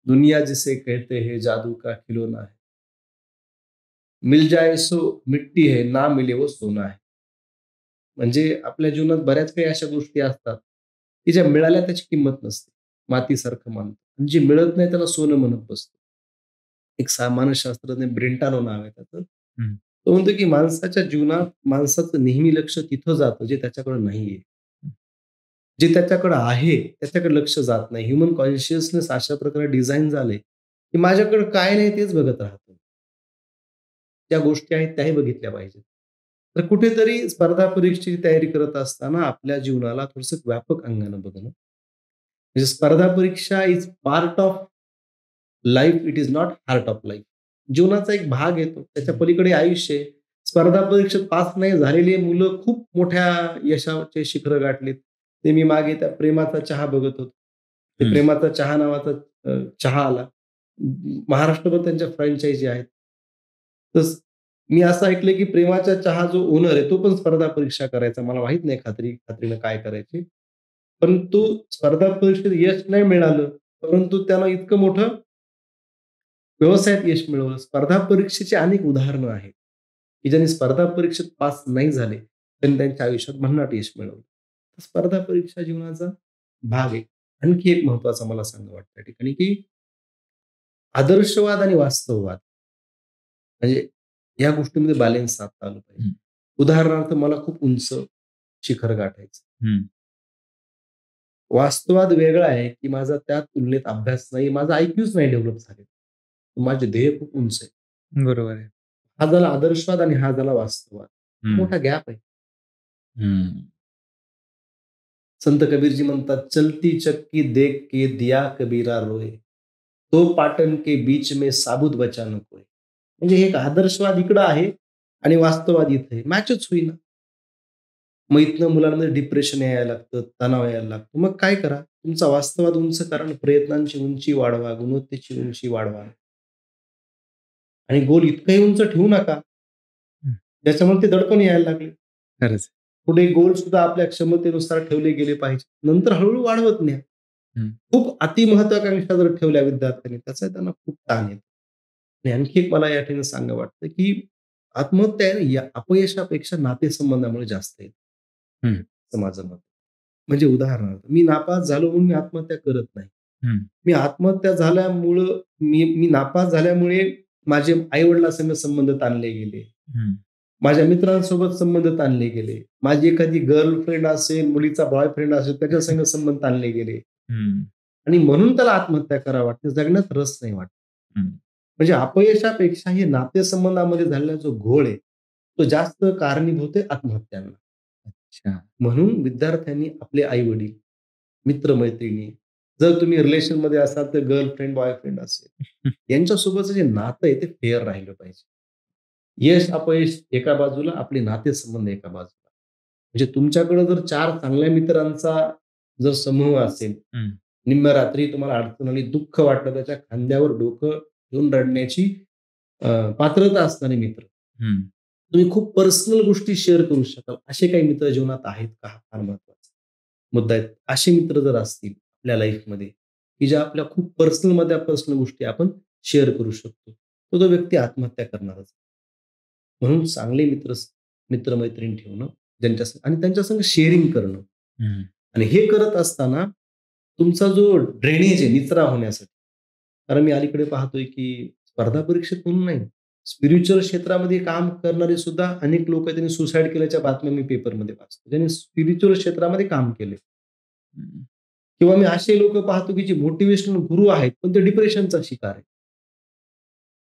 दुनिया जिसे कहते हैं जादू का खिलौना है. मिल जाए सो मिट्टी है, ना मिले वो सोना है. म्हणजे आपल्या जीवनात बऱ्याच काही अशा गोष्टी असतात, की ज्या मिळाल्या त्याची किंमत नसते. मातीसारखं मानतो. आणि जे मिळत नाही त्याला सोनं म्हणत बसतो. एक मानसशास्त्रज्ञ ब्रेंटानो नाव आहे त्याचं. हं. तो म्हणतो, की माणसाच्या जीवनात माणसाचं नेहमी लक्ष तिथं जातं जे त्याच्याकडे नाहीये. जे त्याच्याकडे आहे, त्याच्याकडे लक्ष जात नाही. ह्युमन कॉन्शियसनेस अशा प्रकारे डिझाइन झालंय, की माझ्याकडे काय नाही तेच बघत राहतो. ज्या गोष्टी आहेत त्याही बघितल्या पाहिजेत. तर कुठेतरी स्पर्धा परीक्षेची तयारी करत असताना आपल्या जीवनाला थोडंसं व्यापक अंगानं बघणं. म्हणजे स्पर्धा परीक्षा is part of life, it is not heart of life. जीवनाचा एक भाग येतो. त्याच्या पलीकडे आयुष्य आहे. स्पर्धा परीक्षेत पास नाही झालेली मुलं खूप मोठ्या यशाचे शिखरं गाठलीत. ते मी मागे त्या प्रेमाचा चहा बघत होतो. ते हं. प्रेमाचा चहा नावाचा चहा आला. महाराष्ट्रभर त्यांच्या फ्रँचायझी आहेत. तर मी असं ऐकलंय, की प्रेमाचा चहा जो ओनर आहे, तो पण स्पर्धा परीक्षा करायचा. मला माहीत नाही खात्रीनं काय करायची. परंतु स्पर्धा परीक्षेत यश नाही मिळालं, परंतु त्यानं इतकं मोठं व्यवसायात यश मिळवलं. स्पर्धा परीक्षेची अनेक उदाहरणं आहेत, की ज्यांनी स्पर्धा परीक्षेत पास नाही झाले, त्यांनी त्यांच्या आयुष्यात भन्नाट यश मिळवलं. स्पर्धा परीक्षा जीवनाचा भाग आहे. आणखी एक महत्त्वाचा मला सांगावं वाटतं त्या ठिकाणी, की आदर्शवाद आणि वास्तववाद म्हणजे या गोष्टीमध्ये बॅलन्स साधता आलं पाहिजे. हं. उदाहरणार्थ मला खूप उंच शिखर गाठायचं. हं. वास्तवात वेगळा आहे, की माझा त्या तुलनेत अभ्यास नाही, माझा आयक्यूच नाही डेव्हलप झालेला. माझे ध्येय खूप उंच आहे. बरोबर आहे. हा झाला आदर्शवाद आणि हा झाला वास्तववाद. हं. मोठा गॅप आहे. हं. संत कबीरजी म्हणतात, "चलती चक्की देख के दिया कबीरा रोए, तो पाटण के बीच में साबूत बचा न कोय." म्हणजे एक आदर्शवाद इकडं आहे आणि वास्तववाद इथं आहे. मॅचच होईना. मग इथनं मुलांमध्ये डिप्रेशन यायला लागतं, तणाव यायला लागतो. मग काय करा? तुमचा वास्तवात उंच करा आणि प्रयत्नांची उंची वाढवा, गुणवत्तेची उंची वाढवा. आणि गोल इतकंही उंच ठेवू नका, हं. ज्याच्यामुळे ते दडपण यायला लागले. खरंच. पुढे गोल सुद्धा आपल्या क्षमतेनुसार ठेवले गेले पाहिजे. नंतर हळू वाढवत न्या. हं. खूप अतिमहत्वाकांक्षा जर ठेवल्या विद्यार्थ्यांनी, त्याचा त्यांना खूप ताण येतो. आणि आणखी एक मला या ठिकाणी सांगावं वाटतं, की आत्महत्या आहे ना, या अपयशापेक्षा नातेसंबंधामुळे जास्त येते. हं. असं माझं मत. म्हणजे उदाहरणार्थ मी नापास झालो म्हणून मी आत्महत्या करत नाही. हं. मी आत्महत्या झाल्यामुळं मी मी नापास झाल्यामुळे माझे आई-वडिलांसंग संबंध ताणले गेले. हं. माझ्या मित्रांसोबत संबंध ताणले गेले. माझी एखादी गर्लफ्रेंड असेल, मुलीचा बॉयफ्रेंड असेल, त्याच्या संग संबंध ताणले गेले. हं. आणि म्हणून त्याला आत्महत्या करावी वाटते. जगण्यात रस नाही वाटत. हं. म्हणजे अपयशापेक्षा हे नातेसंबंधामध्ये झालेला जो घोळ आहे, तो जास्त कारणीभूत आहे आत्महत्यांना. अच्छा. म्हणून विद्यार्थ्यांनी आपले आई-वडील, मित्र-मैत्रिणी, जर तुम्ही रिलेशनमध्ये असाल तर गर्लफ्रेंड, बॉयफ्रेंड असेल, यांच्यासोबतचं जे नातं आहे ते फेअर राहिलं पाहिजे. यश, अपयश एका बाजूला, आपले नातेसंबंध एका बाजूला. म्हणजे तुमच्याकडे जर 4 चांगल्या मित्रांचा जर समूह असेल, हं, निम्म्या रात्री तुम्हाला अडचण आली, दुःख वाटलं, त्याच्या खांद्यावर डोकं ठेवून रडण्याची पात्रता असणारे मित्र. हं. तुम्ही खूप पर्सनल गोष्टी शेअर करू शकाल. असे काही मित्र जीवनात आहेत का? हा फार महत्वाचा मुद्दा आहे. असे मित्र जर असतील आपल्या लाईफमध्ये, की ज्या आपल्या खूप पर्सनलमधल्या पर्सनल गोष्टी आपण शेअर करू शकतो. तर तो व्यक्ती आत्महत्या करणारच. म्हणून चांगले मित्र-मैत्रीण ठेवणं, आणि त्यांच्यासंग शेअरिंग करणं. हं. आणि हे करत असताना तुमचा जो ड्रेनेज आहे निचरा होण्यासाठी. कारण मी अलीकडे पाहतोय, की स्पर्धा परीक्षेत म्हणून नाही, स्पिरिच्युअल क्षेत्रामध्ये काम करणारे सुद्धा अनेक लोक त्यांनी सुसाईड केल्याच्या बातम्या मी पेपरमध्ये वाचतो. ज्यांनी स्पिरिच्युअल क्षेत्रामध्ये काम केले. हं. किंवा मी असे लोक पाहतो, की जे मोटिव्हेशनल गुरु आहेत, पण ते डिप्रेशनचा शिकार आहे.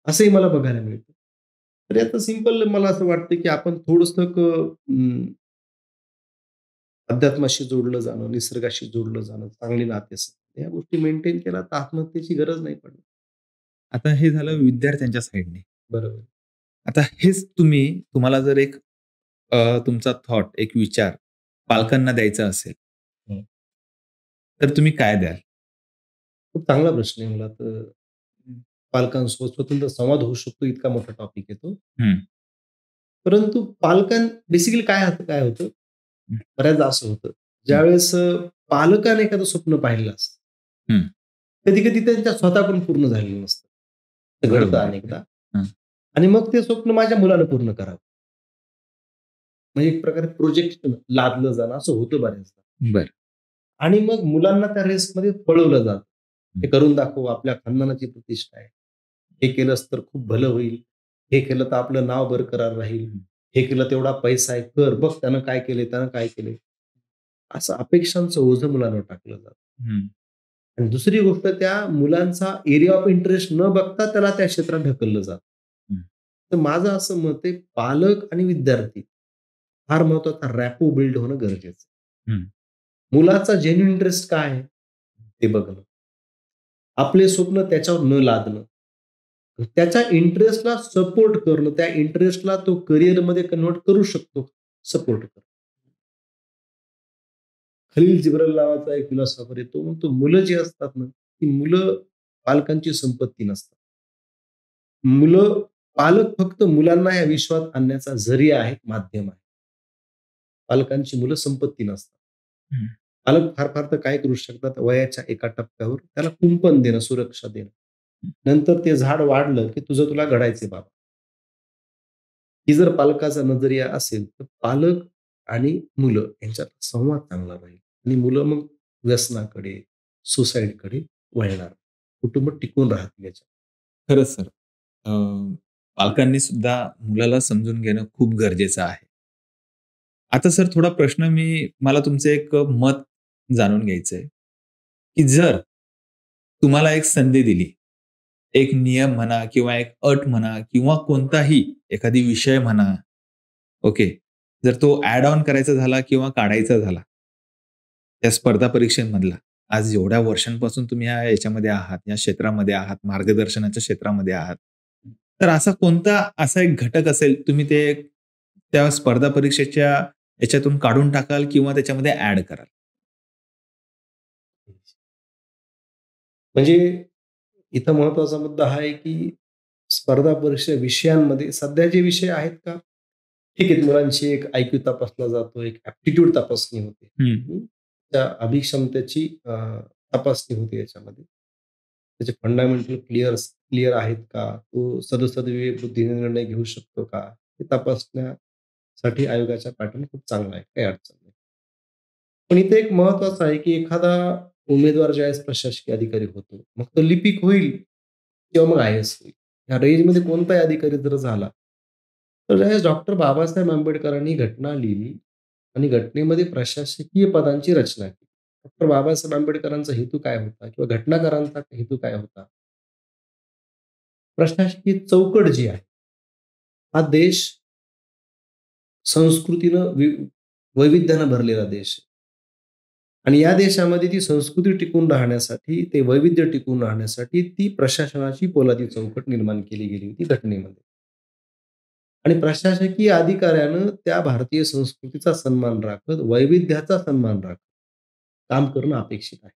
असंही मला बघायला मिळतं. तर याचं सिंपल मला असं वाटतं, की आपण थोडंसं अध्यात्माशी जोडलं जाणं, निसर्गाशी जोडलं जाणं, चांगली नातेसंबंध या गोष्टी मेंटेन केल्या तर आत्महत्येची गरज नाही पडणार. आता हे झालं विद्यार्थ्यांच्या साइडने. बरोबर. आता हेच तुम्हाला जर एक तुमचा थॉट, एक विचार पालकांना द्यायचा असेल, हं. तर तुम्ही काय द्याल? खूप चांगला प्रश्न आहे मला तर पालकांसोबत स्वतंत्र संवाद होऊ शकतो इतका मोठा टॉपिक आहे तो. हं, परंतु बेसिकली काय होतं, हं, बऱ्याचदा असं होतं, हं, ज्यावेळेस पालकाने एखादं स्वप्न पाहिलेलं असतं. हं. कधी-कधी त्यांच्या स्वतः पण पूर्ण झालेलं नसतं. ते घडतं बरोबर आहे. अनेकदा. हं. आणि मग ते स्वप्न माझ्या मुलानं पूर्ण करावं. म्हणजे एक प्रकारे प्रोजेक्ट लादलं जाणं असं होतं बऱ्याचदा. बरं. आणि मग मुलांना त्या रेसमध्ये पळवलं जातं. हं, हे करून दाखव, आपल्या खानदानाची प्रतिष्ठा आहे. हे केलंस तर खूप भलं होईल. हे केलं तर आपलं नाव बरकरार राहील. हं, हे केलं तेवढा पैसा आहे. कर, बघ त्यानं काय केलंय, त्यानं काय केलंय. असं अपेक्षांचं ओझं मुलांवर टाकलं जातं. हं, आणि दुसरी गोष्ट त्या मुलांचा एरिया ऑफ इंटरेस्ट न बघता त्याला त्या क्षेत्रात ढकललं जातं. हं, तर माझं असं मत आहे, पालक आणि विद्यार्थी फार महत्वाचा रॅपो बिल्ड होणं गरजेचं आहे. हं, मुलाचा जेन्युइन इंटरेस्ट काय आहे? ते बघणं. आपले स्वप्न त्याच्यावर न लादणं. त्याच्या इंटरेस्टला सपोर्ट करणं. त्या इंटरेस्टला तो करिअरमध्ये कन्व्हर्ट करू शकतो. सपोर्ट करणं. खलील जिब्रान नावाचा एक फिलॉसॉफर आहे. तो म्हणतो मुलं जी असतात ना, ती मुलं पालकांची संपत्ती नसतात. मुलं पालक फक्त मुलांना या विश्वात आणण्याचा जरिया आहेत, माध्यम आहे. पालकांची मुलं संपत्ती नसतात. हं, पालक फार-फार तर काय करू शकतात, वयाच्या एका टप्प्यावर त्याला कुंपण देणं, सुरक्षा देणं. हं. नंतर ते झाड वाढलं, की तुझं तुला घडायचंय बाबा. ही जर पालकाचा नजरिया असेल, तर पालक आणि मुलं यांच्यात संवाद चांगला राहील आणि मुलं मग व्यसनाकडे, सुसाईडकडे वळणार. कुटुंब टिकून राहतील याच्यात. खरंच सर. अ, पालकांनी सुद्धा मुलाला समजून घेणं खूप गरजेचं आहे. आता सर थोडा प्रश्न मला तुमचं एक मत जाणून घ्यायचंय, की जर तुम्हाला एक संधी दिली, एक नियम म्हणा किंवा एक अट म्हणा किंवा कोणताही एखादी विषय म्हणा, ओके. जर तो ॲड ऑन करायचा झाला किंवा काढायचा झाला, त्या स्पर्धा परीक्षेमधला, आज एवढ्या वर्षांपासून तुम्ही याच्यामध्ये आहात, या क्षेत्रामध्ये आहात, मार्गदर्शनाच्या क्षेत्रामध्ये आहात. तर असा एक घटक असेल, तुम्ही ते त्या स्पर्धा परीक्षेच्या याच्यातून काढून टाकाल किंवा त्याच्यामध्ये ॲड कराल? म्हणजे इथं महत्वाचा मुद्दा हा आहे, की स्पर्धा परीक्षा विषयांमध्ये सध्या जे विषय आहेत का, ठीक आहे, मुलांची एक आयक्यू तपासला जातो, एक ॲप्टिट्यूड तपासणी होते. हं, हं. त्या अभिक्षमतेची तपासणी होते याच्यामध्ये. त्याचे फंडामेंटल क्लिअर आहेत का? तो सदसद्विवेक बुद्धीने निर्णय घेऊ शकतो का? हे तपासण्यासाठी आयोगाचा पॅटर्न खूप चांगला आहे. काही अडचण नाही. पण इथे एक महत्वाचं आहे, की एखादा उमेदवार ज्यावेळेस प्रशासकीय अधिकारी होतो, मग तो लिपिक होईल किंवा मग आय-ए-एस होईल. या रेंजमध्ये कोणताही अधिकारी जर झाला, तर ज्यावेळेस डॉक्टर बाबासाहेब आंबेडकरांनी घटना लिहिली आणि घटनेमध्ये प्रशासकीय पदांची रचना केली. डॉक्टर बाबासाहेब आंबेडकरांचा हेतू काय होता? किंवा घटनाकारांचा हेतू काय होता? प्रशासकीय चौकट जी आहे, हा देश संस्कृतीनं वैविध्यानं भरलेला देश आहे. आणि या देशामध्ये ती संस्कृती टिकून राहण्यासाठी, ते वैविध्य टिकून राहण्यासाठी ती प्रशासनाची पोलादी चौकट निर्माण केली गेली होती घटनेमध्ये. आणि प्रशासकीय अधिकाऱ्यानं त्या भारतीय संस्कृतीचा सन्मान राखत, वैविध्याचा सन्मान राखत काम करणं अपेक्षित आहे.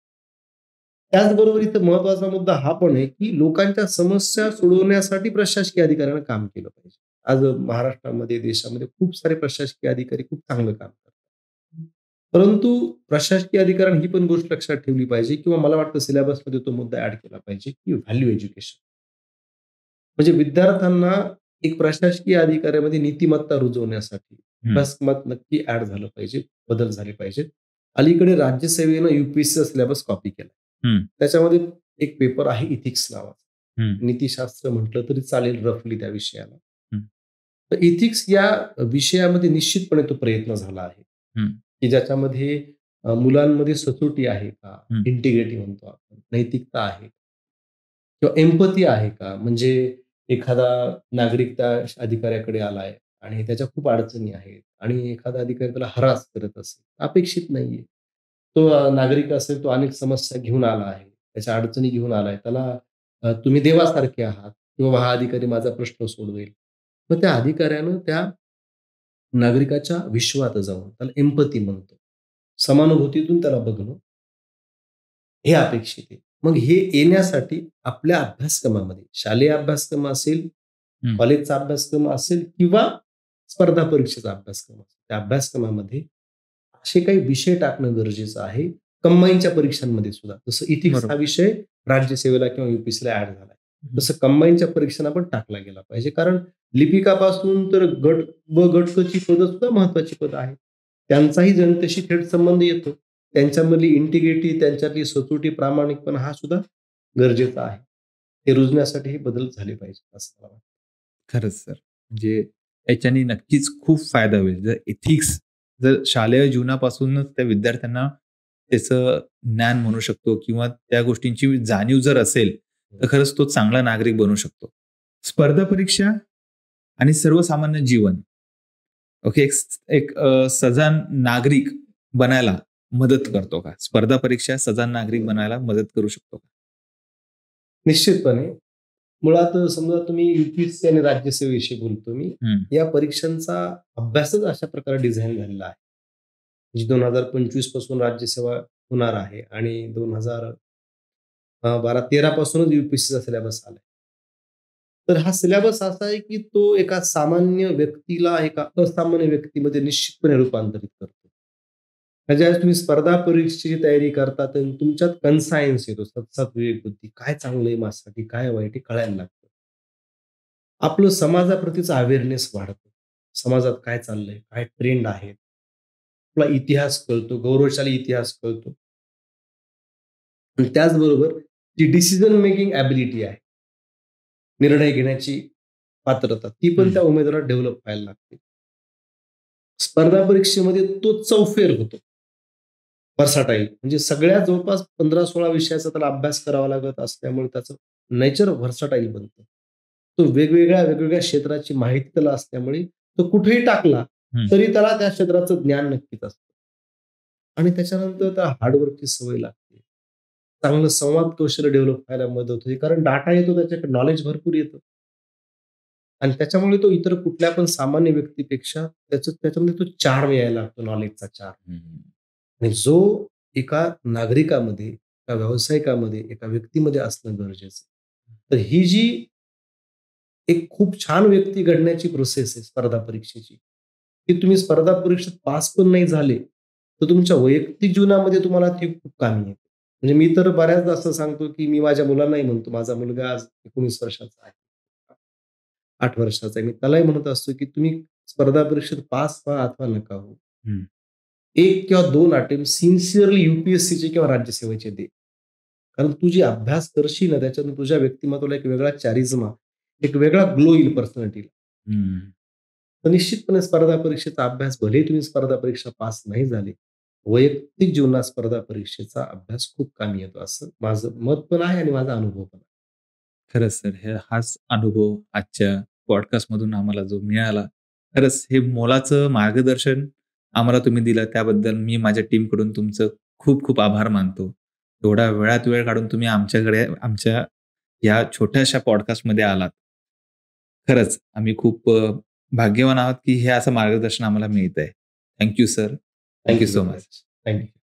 त्याचबरोबर इथं महत्त्वाचा मुद्दा हा पण आहे, की लोकांच्या समस्या सोडवण्यासाठी प्रशासकीय अधिकाऱ्यानं काम केलं पाहिजे. आज महाराष्ट्रामध्ये, देशामध्ये खूप सारे प्रशासकीय अधिकारी खूप चांगलं काम करतात. परंतु प्रशासकीय अधिकाऱ्यांनी ही पण गोष्ट लक्षात ठेवली पाहिजे किंवा मला वाटतं सिलेबसमध्ये तो मुद्दा ॲड केला पाहिजे, की व्हॅल्यू एज्युकेशन. म्हणजे विद्यार्थ्यांना एक प्रशासकीय अधिकाऱ्यामध्ये नीतिमत्ता रुजवण्यासाठी हं, अभ्यासक्रमात नक्की ॲड झालं पाहिजे, बदल झाले पाहिजेत. अलीकडे राज्यसेवेनं यू-पी-एससीचा सिलेबस कॉपी केला. हं, त्याच्यामध्ये एक पेपर आहे इथिक्स नावाचा. हं, नीतिशास्त्र म्हटलं तरी चालेल रफली त्या विषयाला. हं, तर इथिक्स या विषयामध्ये निश्चितपणे तो प्रयत्न झाला आहे, हं, की ज्याच्यामध्ये मुलांमध्ये सचोटी आहे का? हं. इंटिग्रिटी म्हणतो आपण. नैतिकता आहे किंवा एम्पॅथी आहे का? म्हणजे एखादा नागरिक त्या अधिकाऱ्याकडे आलाय आणि त्याच्या खूप अडचणी आहेत आणि एखादा अधिकारी त्याला हरास करत असेल, अपेक्षित नाहीये. तो नागरिक असेल, तो अनेक समस्या घेऊन आला आहे. त्याच्या अडचणी घेऊन आलाय. त्याला तुम्ही देवासारखे आहात किंवा हा अधिकारी माझा प्रश्न सोडवेल. मग त्या अधिकाऱ्यानं त्या नागरिकाच्या विश्वात जाऊन त्याला एम्पॅथी म्हणतो. समानुभूतीतून त्याला बघणं हे अपेक्षित आहे. मग हे येण्यासाठी आपल्या अभ्यासक्रमामध्ये शालेय अभ्यासक्रम असेल, हं. कॉलेजचा अभ्यासक्रम असेल किंवा स्पर्धा परीक्षेचा अभ्यासक्रम असेल. त्या अभ्यासक्रमामध्ये असे काही विषय टाकणं गरजेचं आहे. कंबाईनच्या परीक्षांमध्ये सुद्धा. जसं इथिक्स हा बरोबर. विषय राज्यसेवेला किंवा यू-पी-एससीला ॲड झालाय. हं. तसं कंबाईनच्या परीक्षांना पण टाकला गेला पाहिजे. कारण लिपिकापासून तर गट ब गट क ची पदं सुद्धा महत्त्वाची पदं आहेत. त्यांचाही जनतेशी थेट संबंध येतो. त्यांच्यामधली इंटिग्रिटी, त्यांच्यातली सचोटी, प्रामाणिकपणा हा सुद्धा गरजेचा आहे. हे रुजण्यासाठी हे बदल झाले पाहिजेत असं मला वाटतं. खरंच सर. म्हणजे याच्याने नक्कीच खूप फायदा होईल. जर एथिक्स जर शालेय जीवनापासूनच त्या विद्यार्थ्यांना त्याचं ज्ञान म्हणू शकतो किंवा त्या गोष्टींची जाणीव जर असेल, तर खरंच तो चांगला नागरिक बनू शकतो. स्पर्धा परीक्षा आणि सर्वसामान्य जीवन ओके. सजान नागरिक बनायला मदत करतो का? स्पर्धा परीक्षा सजान नागरिक बनायला मदत करू शकतो का? निश्चितपणे. मुळात समजा तुम्ही यू-पी-एस-सी आणि राज्यसेवेविषयी बोलतो मी. हं, या परीक्षांचा अभ्यासच अशा प्रकारे डिझाइन झालेला आहे. जी 2025 पासून राज्यसेवा होणार आहे आणि 2012-13 पासूनच यू-पी-एस-सीचा सिलेबस आलाय. तर हा सिलेबस असा आहे, की तो एका सामान्य व्यक्तीला एका असामान्य व्यक्तीमध्ये निश्चितपणे रूपांतरित करतो. ज्यावेळेस तुम्ही स्पर्धा परीक्षेची तयारी करता, तर तुमच्यात कन्सायन्स येतो, सतसत विवेकबुद्धी. काय चांगलं आहे माझ्यासाठी, काय वाईट आहे कळायला लागतं. आपलं समाजाप्रतीचा अवेअरनेस वाढतो. समाजात काय चाललंय, काय ट्रेंड आहेत. आपला इतिहास कळतो, गौरवशाली इतिहास कळतो. आणि त्याचबरोबर जी डिसिजन मेकिंग एबिलिटी आहे, निर्णय घेण्याची पात्रता, ती पण हं, त्या उमेदवाराला डेव्हलप व्हायला लागते. स्पर्धा परीक्षेमध्ये तो चौफेर होतो. व्हर्साटाईल म्हणजे सगळ्या जवळपास 15-16 विषयाचा त्याला अभ्यास करावा लागत असल्यामुळे त्याचं नेचर व्हर्साटाईल बनतं. तो वेगवेगळ्या क्षेत्राची माहिती त्याला असल्यामुळे तो कुठेही टाकला, हं. तरी त्याला त्या क्षेत्राचं ज्ञान नक्कीच असतं. आणि त्याच्यानंतर त्या हार्डवर्कची सवय लागते. चांगलं संवाद कौशल्य डेव्हलप व्हायला मदत होते. कारण डाटा येतो त्याच्याकडे, नॉलेज भरपूर येतं. आणि त्याच्यामुळे तो इतर कुठल्या पण सामान्य व्यक्तीपेक्षा त्याच्यामध्ये तो चार्म यायला लागतो, नॉलेजचा चार्म. हं, आणि जो एका नागरिकामध्ये, एका व्यावसायिकामध्ये, एका व्यक्तीमध्ये असणं गरजेचं आहे. तर ही जी एक खूप छान व्यक्ती घडण्याची प्रोसेस आहे स्पर्धा परीक्षेची, की तुम्ही स्पर्धा परीक्षेत पास पण नाही झाले, तर तुमच्या वैयक्तिक जीवनामध्ये तुम्हाला ती खूप कामी येते. म्हणजे मी तर बऱ्याचदा असं सांगतो, की मी माझ्या मुलांनाही म्हणतो, माझा मुलगा आज 19 वर्षाचा आहे. 8 वर्षाचा आहे. मी त्यालाही म्हणत असतो, की तुम्ही स्पर्धा परीक्षेत पास व्हा अथवा नका होऊ. हं. 1 किंवा 2 अटेम्प्ट सिन्सिअरली यू-पी-एस-सीचे किंवा राज्यसेवेचे दे. कारण तू जी अभ्यास करशील ना, त्याच्यातून तुझ्या व्यक्तिमत्त्वाला एक वेगळा चारिझमा, एक वेगळा ग्लो येईल पर्सनॅलिटीला. हं. तर निश्चितपणे स्पर्धा परीक्षेचा अभ्यास भलेही तुम्ही स्पर्धा परीक्षा पास नाही झाले, वैयक्तिक जीवनात स्पर्धा परीक्षेचा अभ्यास खूप कामी येतो, असं माझं मत पण आहे आणि माझा अनुभव पण आहे. खरंच सर, हाच अनुभव आजच्या पॉडकास्टमधून आम्हाला जो मिळाला, खरंच हे मोलाचं मार्गदर्शन आम्हाला तुम्ही दिलं त्याबद्दल मी माझ्या टीमकडून तुमचं खूप खूप आभार मानतो. एवढा वेळात वेळ काढून तुम्ही आमच्याकडे आमच्या या छोट्याशा पॉडकास्टमध्ये आलात. खरंच आम्ही खूप भाग्यवान आहोत, की हे असं मार्गदर्शन आम्हाला मिळतंय. Thank you sir. Thank thank you you so very much. Much. Thank you.